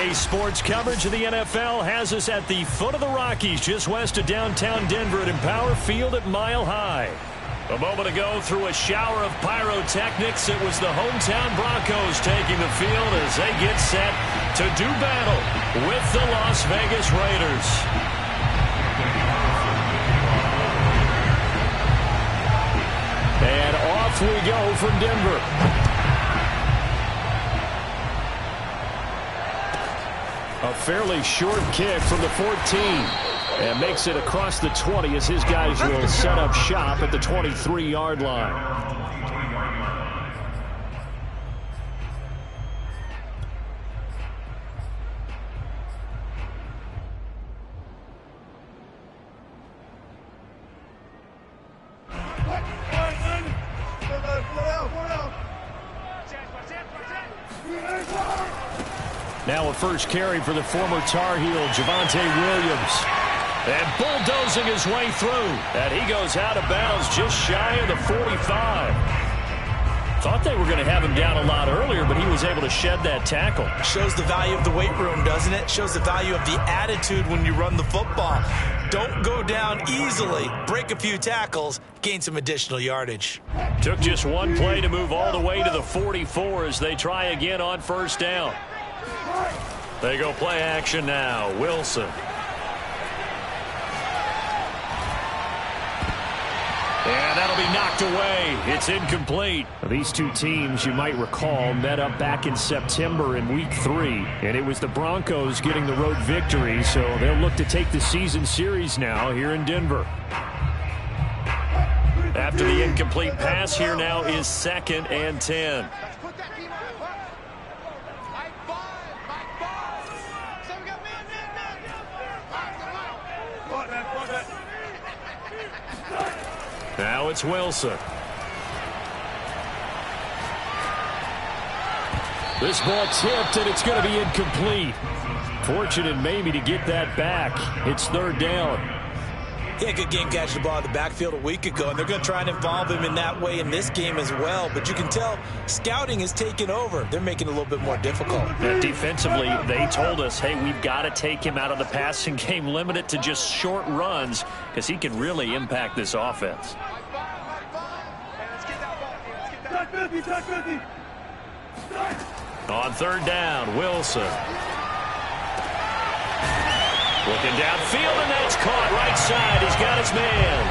Today's sports coverage of the NFL has us at the foot of the Rockies, just west of downtown Denver at Empower Field at Mile High. A moment ago, through a shower of pyrotechnics, it was the hometown Broncos taking the field as they get set to do battle with the Las Vegas Raiders. And off we go from Denver. A fairly short kick from the 14. And makes it across the 20 as his guys will set up shop at the 23-yard line. Now a first carry for the former Tar Heel, Javonte Williams. And bulldozing his way through. And he goes out of bounds just shy of the 45. Thought they were going to have him down a lot earlier, but he was able to shed that tackle. Shows the value of the weight room, doesn't it? Shows the value of the attitude when you run the football. Don't go down easily. Break a few tackles. Gain some additional yardage. Took just one play to move all the way to the 44 as they try again on first down. They go play action now. Wilson. And that'll be knocked away. It's incomplete. These two teams, you might recall, met up back in September in Week 3. And it was the Broncos getting the road victory, so they'll look to take the season series now here in Denver. After the incomplete pass, here now is 2nd and 10. Now it's Wilson. This ball tipped, and it's going to be incomplete. Fortunate maybe to get that back. It's 3rd down. Yeah, good game catching the ball in the backfield a week ago, and they're going to try and involve him in that way in this game as well. But you can tell scouting is taking over. They're making it a little bit more difficult. And defensively, they told us, hey, we've got to take him out of the passing game, limit it to just short runs, because he can really impact this offense. On 3rd down, Wilson. Looking downfield, and that's caught right side. He's got his man.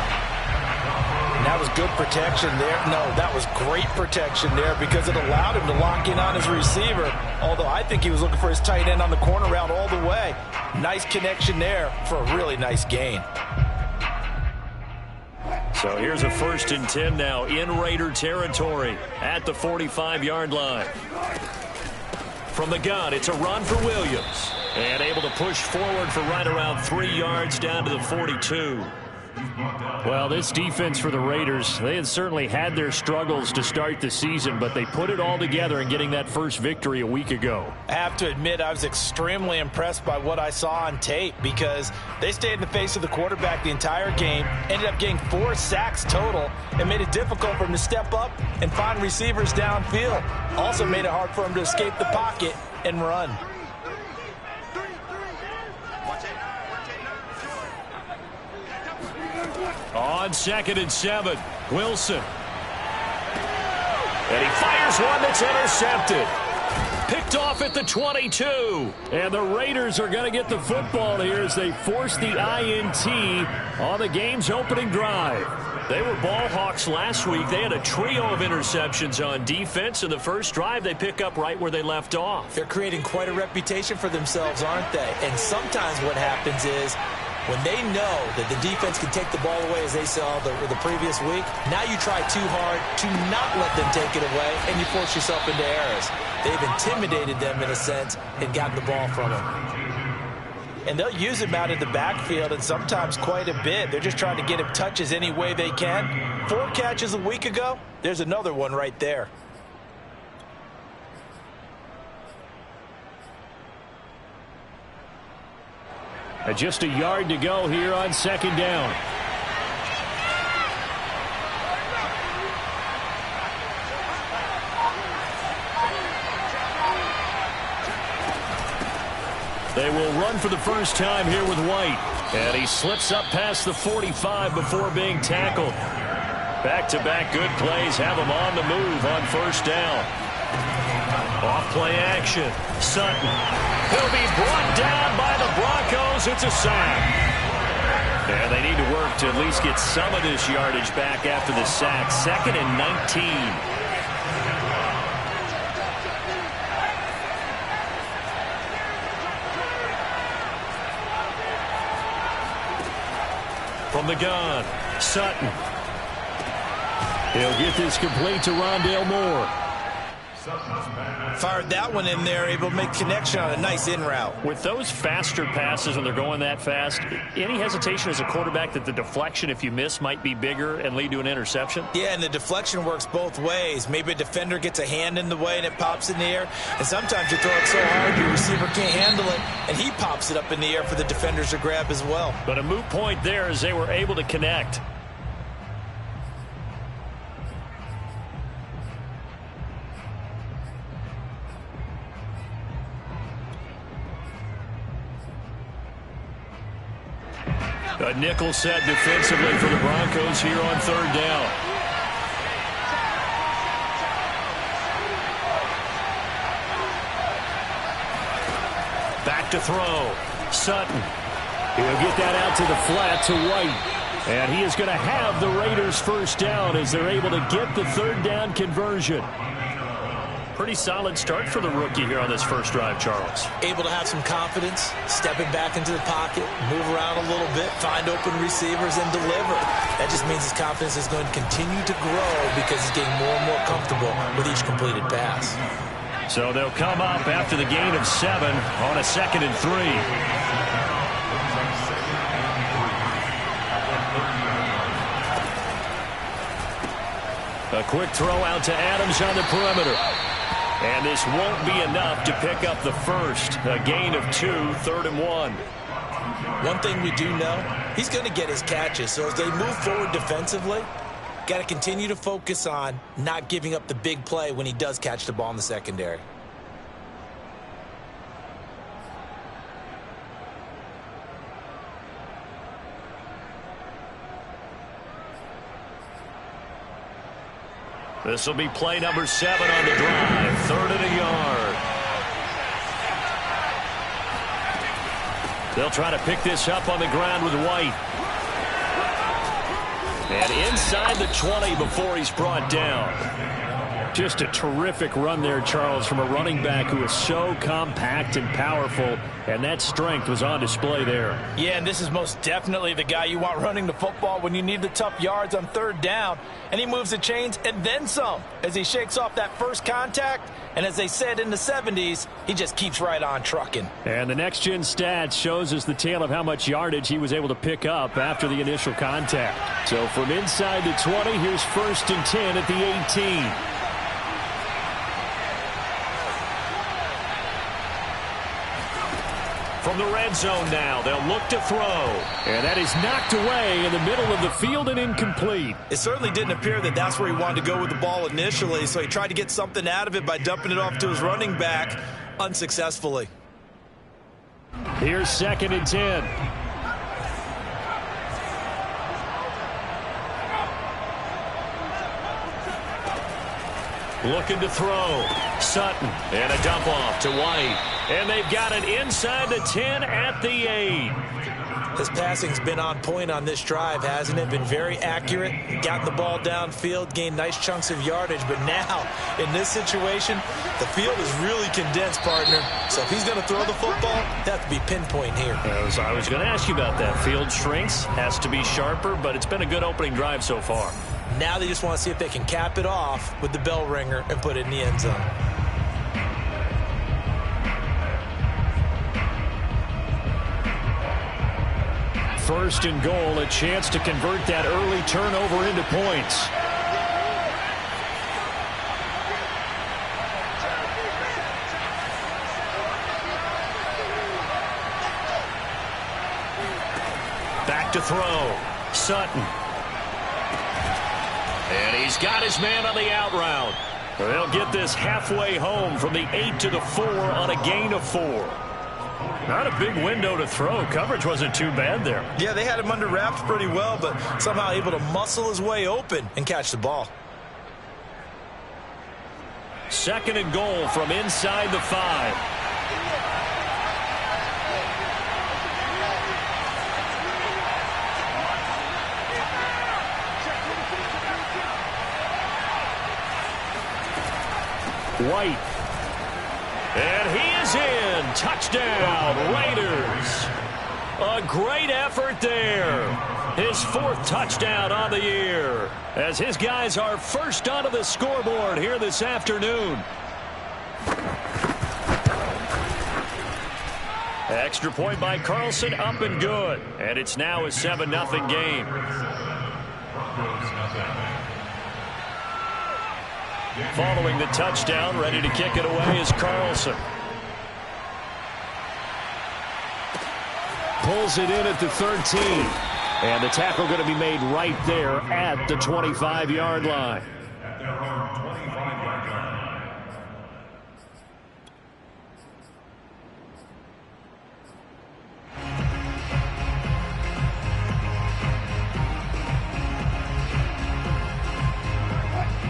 That was good protection there. No, that was great protection there because it allowed him to lock in on his receiver, although I think he was looking for his tight end on the corner route all the way. Nice connection there for a really nice gain. So here's a 1st and 10 now in Raider territory at the 45-yard line. From the gun, it's a run for Williams. And able to push forward for right around 3 yards down to the 42. Well, this defense for the Raiders, they had certainly had their struggles to start the season, but they put it all together in getting that first victory a week ago. I have to admit, I was extremely impressed by what I saw on tape because they stayed in the face of the quarterback the entire game, ended up getting 4 sacks total, and made it difficult for him to step up and find receivers downfield. Also made it hard for him to escape the pocket and run. On 2nd and 7, Wilson. And he fires one that's intercepted. Picked off at the 22. And the Raiders are going to get the football here as they force the INT on the game's opening drive. They were ball hawks last week. They had a trio of interceptions on defense. In the first drive, they pick up right where they left off. They're creating quite a reputation for themselves, aren't they? And sometimes what happens is when they know that the defense can take the ball away, as they saw the previous week, now you try too hard to not let them take it away, and you force yourself into errors. They've intimidated them in a sense and gotten the ball from them. And they'll use him out in the backfield, and sometimes quite a bit. They're just trying to get him touches any way they can. 4 catches a week ago, there's another one right there. Just a yard to go here on 2nd down. They will run for the first time here with White. And he slips up past the 45 before being tackled. Back-to-back good plays have him on the move on first down. Off-play action. Sutton. He'll be brought down by the Broncos. It's a sack. And they need to work to at least get some of this yardage back after the sack. 2nd and 19. From the gun, Sutton. He'll get this complete to Rondale Moore. Fired that one in there, able to make connection on a nice in route. With those faster passes when they're going that fast, any hesitation as a quarterback that the deflection, if you miss, might be bigger and lead to an interception? Yeah, and the deflection works both ways. Maybe a defender gets a hand in the way and it pops in the air. And sometimes you throw it so hard your receiver can't handle it, and he pops it up in the air for the defenders to grab as well. But a moot point there as they were able to connect. A nickel set defensively for the Broncos here on third down. Back to throw. Sutton. He'll get that out to the flat to White. And he is going to have the Raiders first down as they're able to get the third down conversion. Pretty solid start for the rookie here on this first drive, Charles. Able to have some confidence, stepping back into the pocket, move around a little bit, find open receivers, and deliver. That just means his confidence is going to continue to grow because he's getting more and more comfortable with each completed pass. So they'll come up after the gain of 7 on a 2nd and 3. A quick throw out to Adams on the perimeter. And this won't be enough to pick up the first. A gain of 2, 3rd and 1. One thing we do know, he's going to get his catches. So as they move forward defensively, got to continue to focus on not giving up the big play when he does catch the ball in the secondary. This will be play number 7 on the drive. 3rd and a yard. They'll try to pick this up on the ground with White. And inside the 20 before he's brought down. Just a terrific run there, Charles, from a running back who is so compact and powerful, and that strength was on display there. Yeah, and this is most definitely the guy you want running the football when you need the tough yards on third down. And he moves the chains and then some as he shakes off that first contact. And as they said in the 70s, he just keeps right on trucking. And the next-gen stats shows us the tale of how much yardage he was able to pick up after the initial contact. So from inside the 20, here's 1st and 10 at the 18. From the red zone now, they'll look to throw. And that is knocked away in the middle of the field and incomplete. It certainly didn't appear that that's where he wanted to go with the ball initially, so he tried to get something out of it by dumping it off to his running back unsuccessfully. Here's 2nd and 10. Looking to throw. Sutton. And a dump off to White. And they've got it inside the 10 at the 8. His passing's been on point on this drive, hasn't it? Been very accurate. Gotten the ball downfield, gained nice chunks of yardage. But now, in this situation, the field is really condensed, partner. So if he's going to throw the football, that has to be pinpoint here. I was going to ask you about that. Field shrinks, has to be sharper, but it's been a good opening drive so far. Now they just want to see if they can cap it off with the bell ringer and put it in the end zone. First and goal, a chance to convert that early turnover into points. Back to throw. Sutton. And he's got his man on the out route. They'll get this halfway home from the 8 to the 4 on a gain of 4. Not a big window to throw. Coverage wasn't too bad there. Yeah, they had him under wraps pretty well, but somehow able to muscle his way open and catch the ball. 2nd and goal from inside the 5. White. And he is in. Touchdown, Raiders. A great effort there. His 4th touchdown on the year, as his guys are first onto the scoreboard here this afternoon. Extra point by Carlson, up and good. And it's now a 7-0 game. Following the touchdown, ready to kick it away is Carlson. Pulls it in at the 13. And the tackle going to be made right there at the 25-yard line.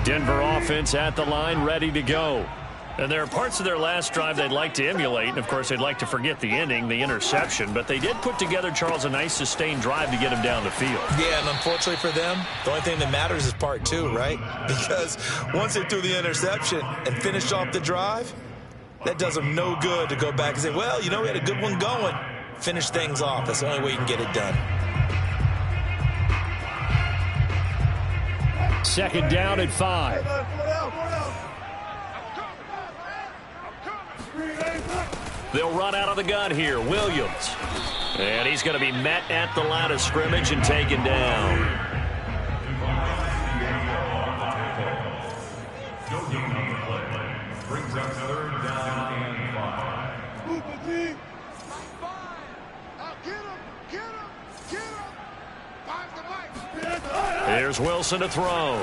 Denver offense at the line, ready to go. And there are parts of their last drive they'd like to emulate. And, of course, they'd like to forget the ending, the interception. But they did put together, Charles, a nice sustained drive to get him down the field. Yeah, and unfortunately for them, the only thing that matters is part 2, right? Because once they threw the interception and finished off the drive, that does them no good to go back and say, well, you know, we had a good one going. Finish things off. That's the only way you can get it done. 2nd down at 5. They'll run out of the gun here. Williams. And he's going to be met at the line of scrimmage and taken down. Brings up 3rd down and 5. Here's Wilson to throw.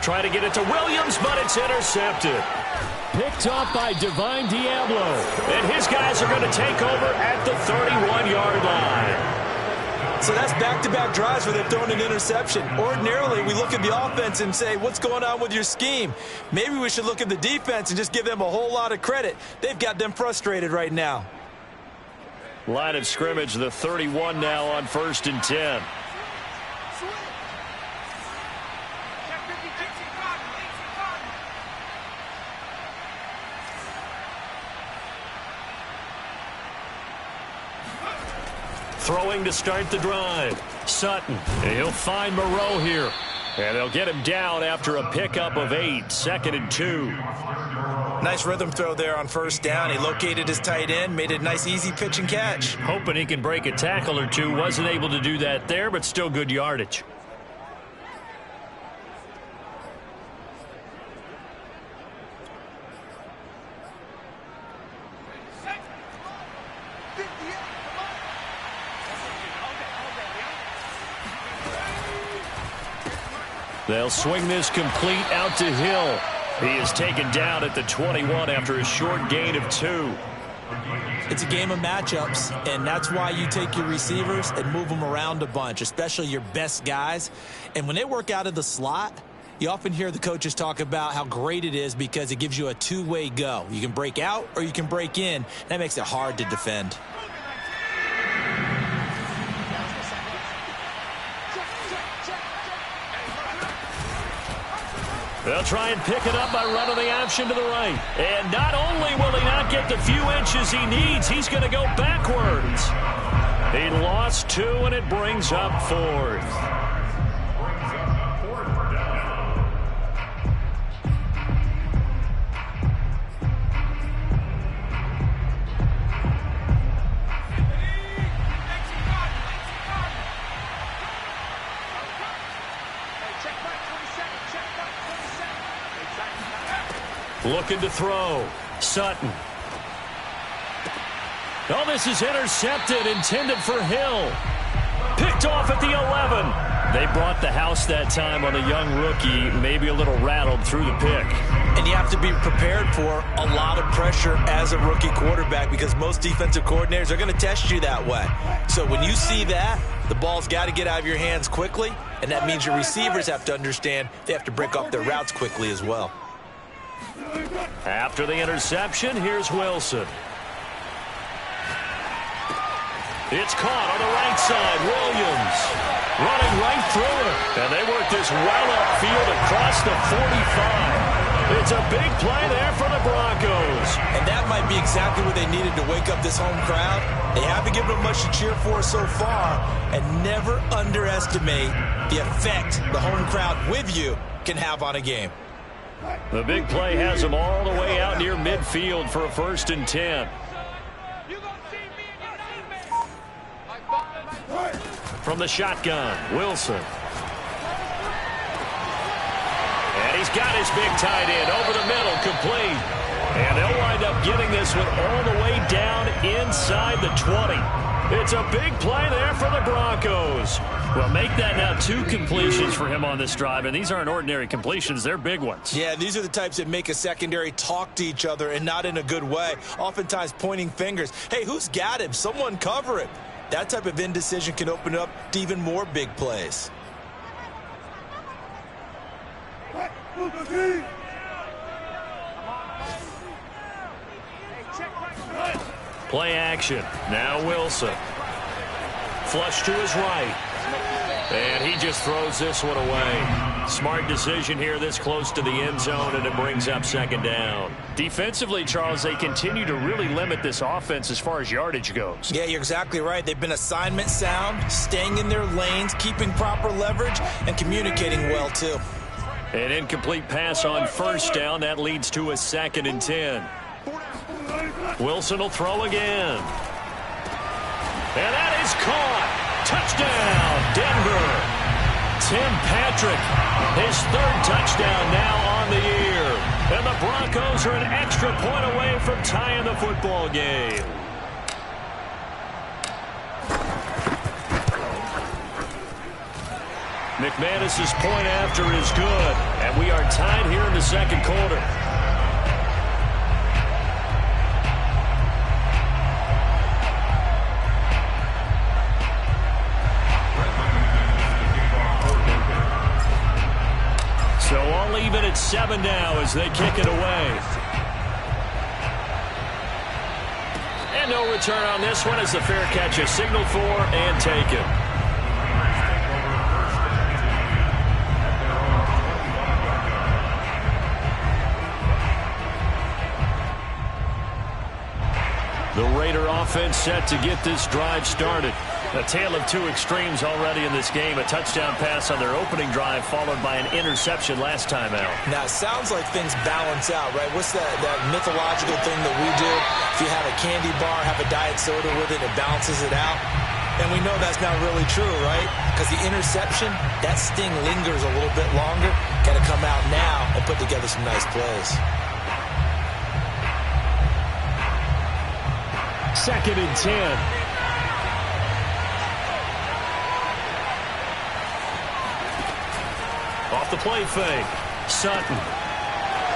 Try to get it to Williams, but it's intercepted. Picked off by Divine Diablo. And his guys are going to take over at the 31-yard line. So that's back-to-back drives where they've thrown an interception. Ordinarily, we look at the offense and say, what's going on with your scheme? Maybe we should look at the defense and just give them a whole lot of credit. They've got them frustrated right now. Line of scrimmage, the 31 now on 1st and 10. Throwing to start the drive. Sutton. He'll find Moreau here. And they'll get him down after a pickup of 8. 2nd and 2. Nice rhythm throw there on 1st down. He located his tight end, made a nice easy pitch and catch. Hoping he can break a tackle or two. Wasn't able to do that there, but still good yardage. They'll swing this complete out to Hill. He is taken down at the 21 after a short gain of 2. It's a game of matchups, and that's why you take your receivers and move them around a bunch, especially your best guys. And when they work out of the slot, you often hear the coaches talk about how great it is because it gives you a two-way go. You can break out or you can break in. That makes it hard to defend. They'll try and pick it up by running the option to the right. And not only will he not get the few inches he needs, he's going to go backwards. He lost 2, and it brings up 4th. Looking to throw. Sutton. Oh, this is intercepted, intended for Hill. Picked off at the 11. They brought the house that time on the young rookie, maybe a little rattled through the pick. And you have to be prepared for a lot of pressure as a rookie quarterback because most defensive coordinators are going to test you that way. So when you see that, the ball's got to get out of your hands quickly, and that means your receivers have to understand they have to break off their routes quickly as well. After the interception, here's Wilson. It's caught on the right side. Williams running right through it. And they work this well upfield across the 45. It's a big play there for the Broncos. And that might be exactly what they needed to wake up this home crowd. They haven't given them much to cheer for so far. And never underestimate the effect the home crowd with you can have on a game. The big play has them all the way out near midfield for a 1st and 10. From the shotgun, Wilson. And he's got his big tight end over the middle, complete. And they'll wind up getting this one all the way down inside the 20. It's a big play there for the Broncos. Well, make that now 2 completions for him on this drive, and these aren't ordinary completions. They're big ones. Yeah, these are the types that make a secondary talk to each other and not in a good way, oftentimes pointing fingers. Hey, who's got him? Someone cover it. That type of indecision can open up to even more big plays. Play action. Now Wilson. Flush to his right. And he just throws this one away. Smart decision here this close to the end zone, and it brings up 2nd down. Defensively, Charles, they continue to really limit this offense as far as yardage goes. Yeah, you're exactly right. They've been assignment sound, staying in their lanes, keeping proper leverage, and communicating well, too. An incomplete pass on 1st down. That leads to a 2nd and 10. Wilson will throw again. And that is caught. Touchdown, Denver. Tim Patrick, his 3rd touchdown now on the year. And the Broncos are an extra point away from tying the football game. McManus's point after is good. And we are tied here in the 2nd quarter. So all even at 7 now as they kick it away. And no return on this one as the fair catch is signaled for and taken. The Raider offense set to get this drive started. A tale of 2 extremes already in this game. A touchdown pass on their opening drive followed by an interception last time out. Now, it sounds like things balance out, right? What's that mythological thing that we do? If you have a candy bar, have a diet soda with it, it balances it out. And we know that's not really true, right? Because the interception, that sting lingers a little bit longer. Got to come out now and put together some nice plays. 2nd and 10. Off the play fake. Sutton.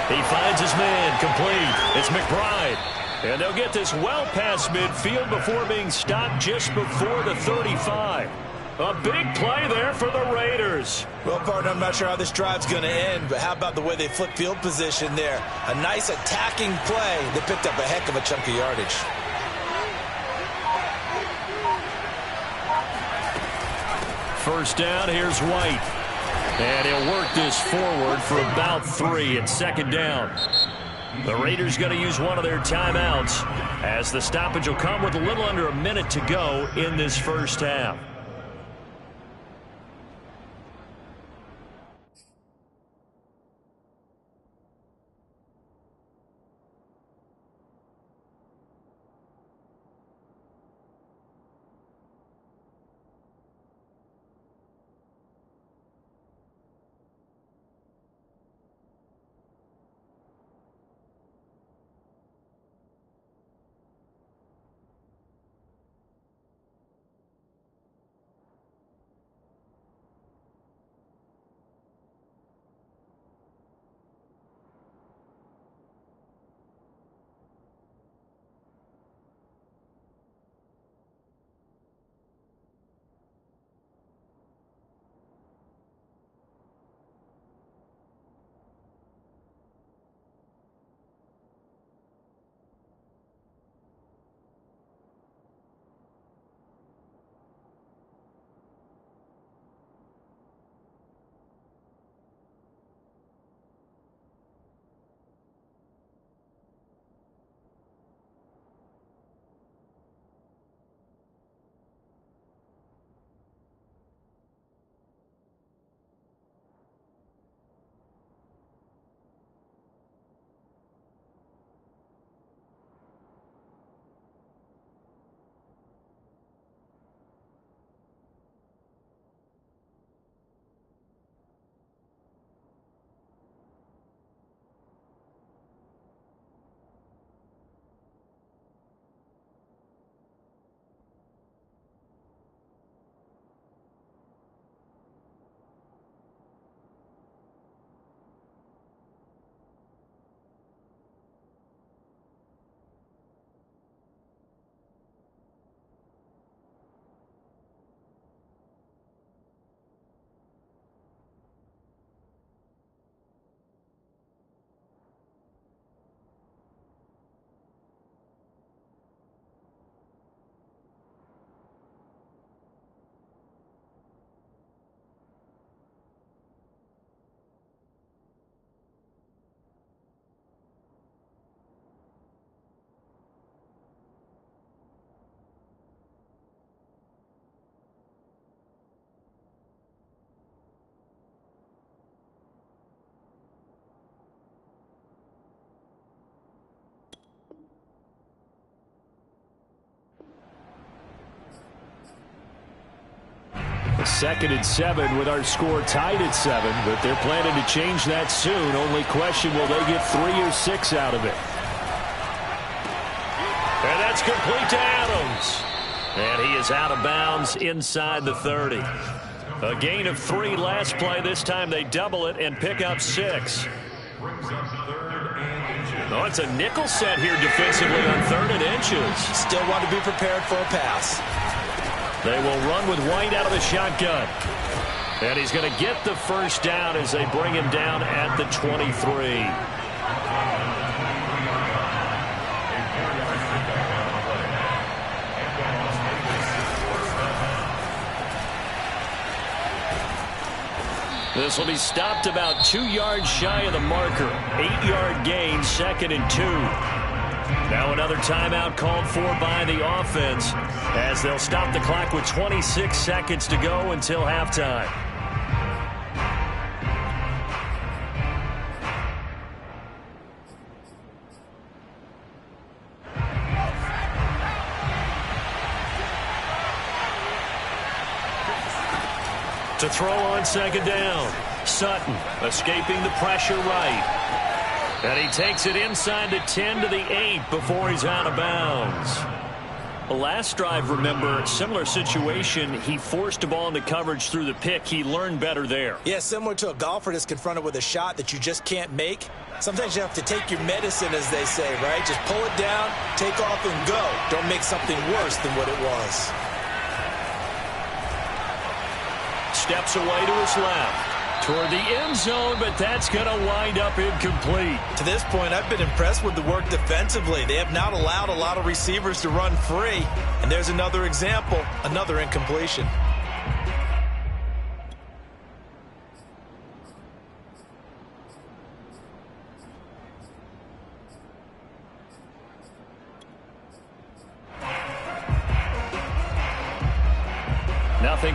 He finds his man. Complete. It's McBride. And they'll get this well past midfield before being stopped just before the 35. A big play there for the Raiders. Well, partner, I'm not sure how this drive's going to end, but how about the way they flip field position there? A nice attacking play that picked up a heck of a chunk of yardage. First down, here's White. And he'll work this forward for about 3 at 2nd down. The Raiders going to use one of their timeouts as the stoppage will come with a little under a minute to go in this first half. 2nd and 7 with our score tied at 7, but they're planning to change that soon. Only question, will they get 3 or 6 out of it? And that's complete to Adams. And he is out of bounds inside the 30. A gain of 3 last play. This time they double it and pick up 6. Oh, it's a nickel set here defensively on 3rd and inches. Still want to be prepared for a pass. They will run with White out of the shotgun. And he's going to get the first down as they bring him down at the 23. This will be stopped about 2 yards shy of the marker. 8-yard gain, 2nd and 2. Now another timeout called for by the offense as they'll stop the clock with 26 seconds to go until halftime. To throw on 2nd down. Sutton escaping the pressure right. And he takes it inside the 10 to the 8 before he's out of bounds. The last drive, remember, similar situation. He forced a ball into coverage through the pick. He learned better there. Yeah, similar to a golfer that's confronted with a shot that you just can't make. Sometimes you have to take your medicine, as they say, right? Just pull it down, take off, and go. Don't make something worse than what it was. Steps away to his left. Toward the end zone, but that's going to wind up incomplete. To this point, I've been impressed with the work defensively. They have not allowed a lot of receivers to run free. And there's another example, another incompletion. Nothing.